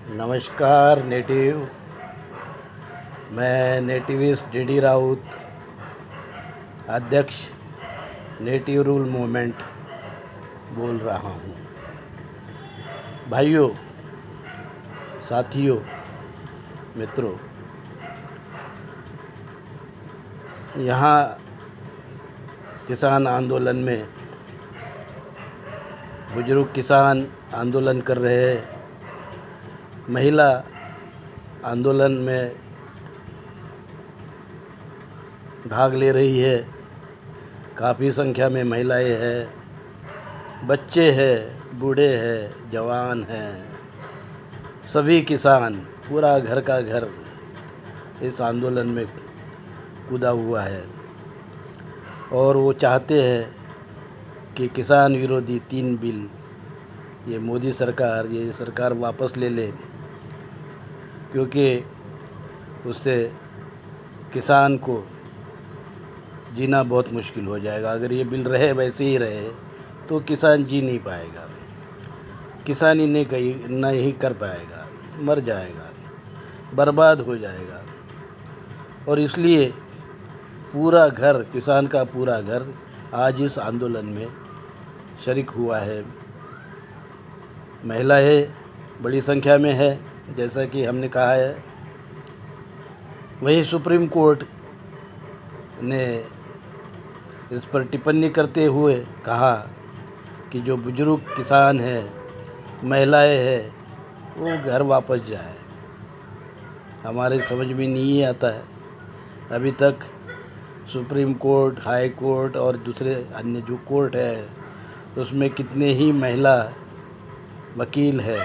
नमस्कार नेटिव। मैं nativist D Raut, अध्यक्ष नेटिव रूल मूवमेंट बोल रहा हूँ। भाइयों, साथियों, मित्रों, यहाँ किसान आंदोलन में बुजुर्ग किसान आंदोलन कर रहे हैं। महिला आंदोलन में भाग ले रही है। काफ़ी संख्या में महिलाएं हैं, बच्चे हैं, बूढ़े हैं, जवान हैं, सभी किसान, पूरा घर का घर इस आंदोलन में कूदा हुआ है। और वो चाहते हैं कि किसान विरोधी 3 बिल ये मोदी सरकार, ये सरकार वापस ले ले, क्योंकि उससे किसान को जीना बहुत मुश्किल हो जाएगा। अगर ये बिल रहे वैसे ही रहे तो किसान जी नहीं पाएगा, किसानी नहीं कर पाएगा, मर जाएगा, बर्बाद हो जाएगा। और इसलिए पूरा घर, किसान का पूरा घर आज इस आंदोलन में शरीक हुआ है। महिलाएं बड़ी संख्या में है, जैसा कि हमने कहा है। वहीं सुप्रीम कोर्ट ने इस पर टिप्पणी करते हुए कहा कि जो बुजुर्ग किसान हैं, महिलाएं हैं, वो घर वापस जाए। हमारे समझ में नहीं आता है। अभी तक सुप्रीम कोर्ट, हाई कोर्ट और दूसरे अन्य जो कोर्ट है, उसमें कितने ही महिला वकील है।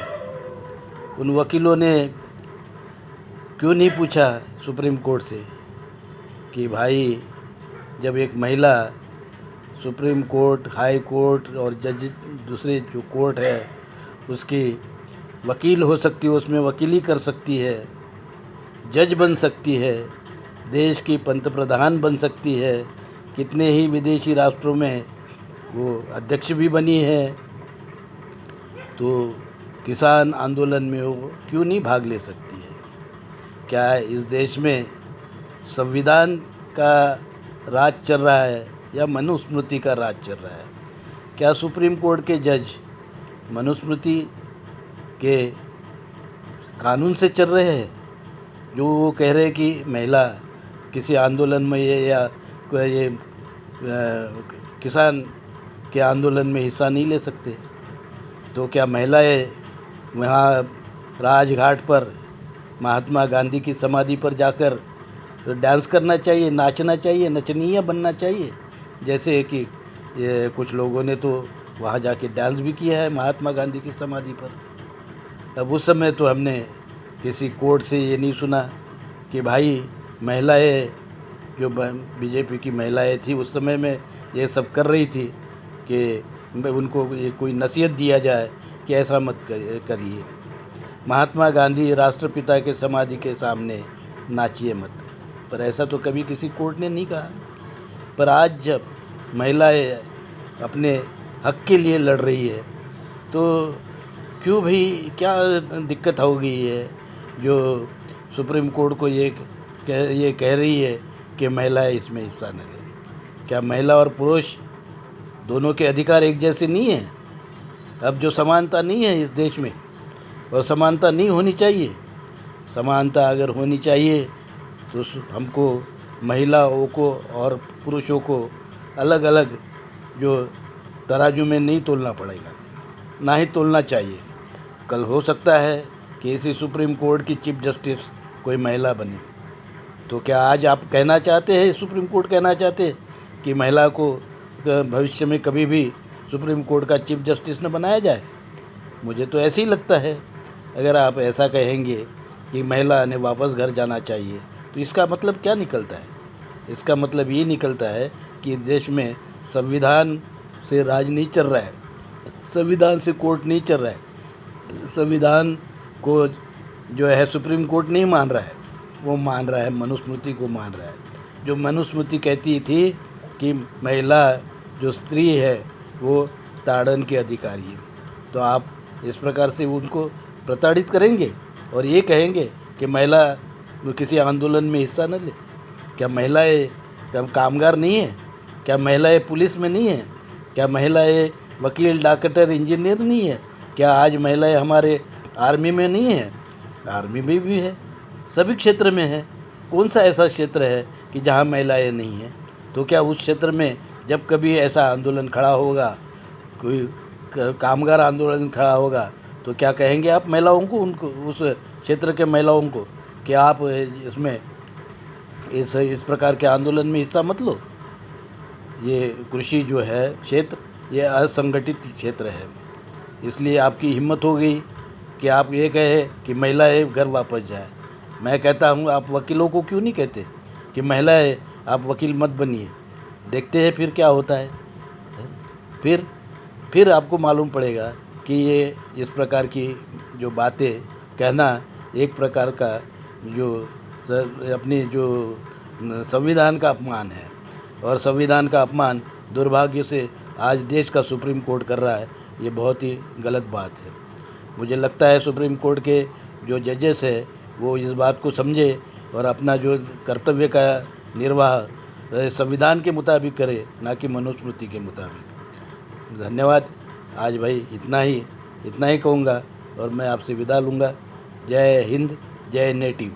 उन वकीलों ने क्यों नहीं पूछा सुप्रीम कोर्ट से कि भाई, जब एक महिला सुप्रीम कोर्ट, हाई कोर्ट और जज दूसरे जो कोर्ट है उसकी वकील हो सकती है, उसमें वकीली कर सकती है, जज बन सकती है, देश की पंतप्रधान बन सकती है, कितने ही विदेशी राष्ट्रों में वो अध्यक्ष भी बनी है, तो किसान आंदोलन में वो क्यों नहीं भाग ले सकती है? क्या इस देश में संविधान का राज चल रहा है या मनुस्मृति का राज चल रहा है? क्या सुप्रीम कोर्ट के जज मनुस्मृति के कानून से चल रहे हैं, जो वो कह रहे हैं कि महिला किसी आंदोलन में ये किसान के आंदोलन में हिस्सा नहीं ले सकते? तो क्या महिलाएं वहाँ राजघाट पर महात्मा गांधी की समाधि पर जाकर डांस करना चाहिए, नाचना चाहिए, नचनिया बनना चाहिए? जैसे कि कुछ लोगों ने तो वहाँ जाके डांस भी किया है महात्मा गांधी की समाधि पर। अब उस समय तो हमने किसी कोर्ट से ये नहीं सुना कि भाई, महिलाएं, जो बीजेपी की महिलाएं थी उस समय में ये सब कर रही थी, कि उनको ये कोई नसीहत दिया जाए कि ऐसा मत करिए, महात्मा गांधी राष्ट्रपिता के समाधि के सामने नाचिए मत। पर ऐसा तो कभी किसी कोर्ट ने नहीं कहा। पर आज जब महिलाएं अपने हक के लिए लड़ रही है, तो क्यों भाई, क्या दिक्कत हो गई है जो सुप्रीम कोर्ट को ये कह रही है कि महिलाएं इसमें हिस्सा न लें? क्या महिला और पुरुष दोनों के अधिकार एक जैसे नहीं हैं? अब जो समानता नहीं है इस देश में, और समानता नहीं होनी चाहिए। समानता अगर होनी चाहिए तो हमको महिलाओं को और पुरुषों को अलग अलग जो तराजू में नहीं तोलना पड़ेगा, ना ही तोलना चाहिए। कल हो सकता है कि इसी सुप्रीम कोर्ट की चीफ जस्टिस कोई महिला बने। तो क्या आज आप कहना चाहते हैं, सुप्रीम कोर्ट कहना चाहते हैं कि महिला को भविष्य में कभी भी सुप्रीम कोर्ट का चीफ जस्टिस न बनाया जाए? मुझे तो ऐसे ही लगता है। अगर आप ऐसा कहेंगे कि महिला ने वापस घर जाना चाहिए, तो इसका मतलब क्या निकलता है? इसका मतलब ये निकलता है कि देश में संविधान से राज नहीं चल रहा है, संविधान से कोर्ट नहीं चल रहा है, संविधान को जो है सुप्रीम कोर्ट नहीं मान रहा है, वो मान रहा है मनुस्मृति को मान रहा है। जो मनुस्मृति कहती थी कि महिला जो स्त्री है वो ताड़न के अधिकारी है, तो आप इस प्रकार से उनको प्रताड़ित करेंगे? और ये कहेंगे कि महिला किसी आंदोलन में हिस्सा न ले। क्या महिलाएं कामगार नहीं है? क्या महिलाएं पुलिस में नहीं है? क्या महिलाएं वकील, डॉक्टर, इंजीनियर नहीं है? क्या आज महिलाएं हमारे आर्मी में नहीं है? आर्मी में भी है, सभी क्षेत्र में है। कौन सा ऐसा क्षेत्र है कि जहाँ महिलाएं नहीं हैं? तो क्या उस क्षेत्र में जब कभी ऐसा आंदोलन खड़ा होगा, कोई कामगार आंदोलन खड़ा होगा, तो क्या कहेंगे आप महिलाओं को, उनको, उस क्षेत्र के महिलाओं को कि आप इसमें इस प्रकार के आंदोलन में हिस्सा मत लो? ये कृषि जो है क्षेत्र, ये असंगठित क्षेत्र है। इसलिए आपकी हिम्मत हो गई कि आप ये कहे कि महिलाएं घर वापस जाएं। मैं कहता हूँ, आप वकीलों को क्यों नहीं कहते कि महिलाएं आप वकील मत बनिए, देखते हैं फिर क्या होता है। फिर आपको मालूम पड़ेगा कि ये इस प्रकार की जो बातें कहना एक प्रकार का जो अपनी जो संविधान का अपमान है। और संविधान का अपमान दुर्भाग्य से आज देश का सुप्रीम कोर्ट कर रहा है। ये बहुत ही गलत बात है। मुझे लगता है सुप्रीम कोर्ट के जो जजेस है वो इस बात को समझे और अपना जो कर्तव्य का निर्वाह संविधान के मुताबिक करे, ना कि मनुस्मृति के मुताबिक। धन्यवाद। आज भाई इतना ही कहूँगा और मैं आपसे विदा लूँगा। जय हिंद, जय नेटिव।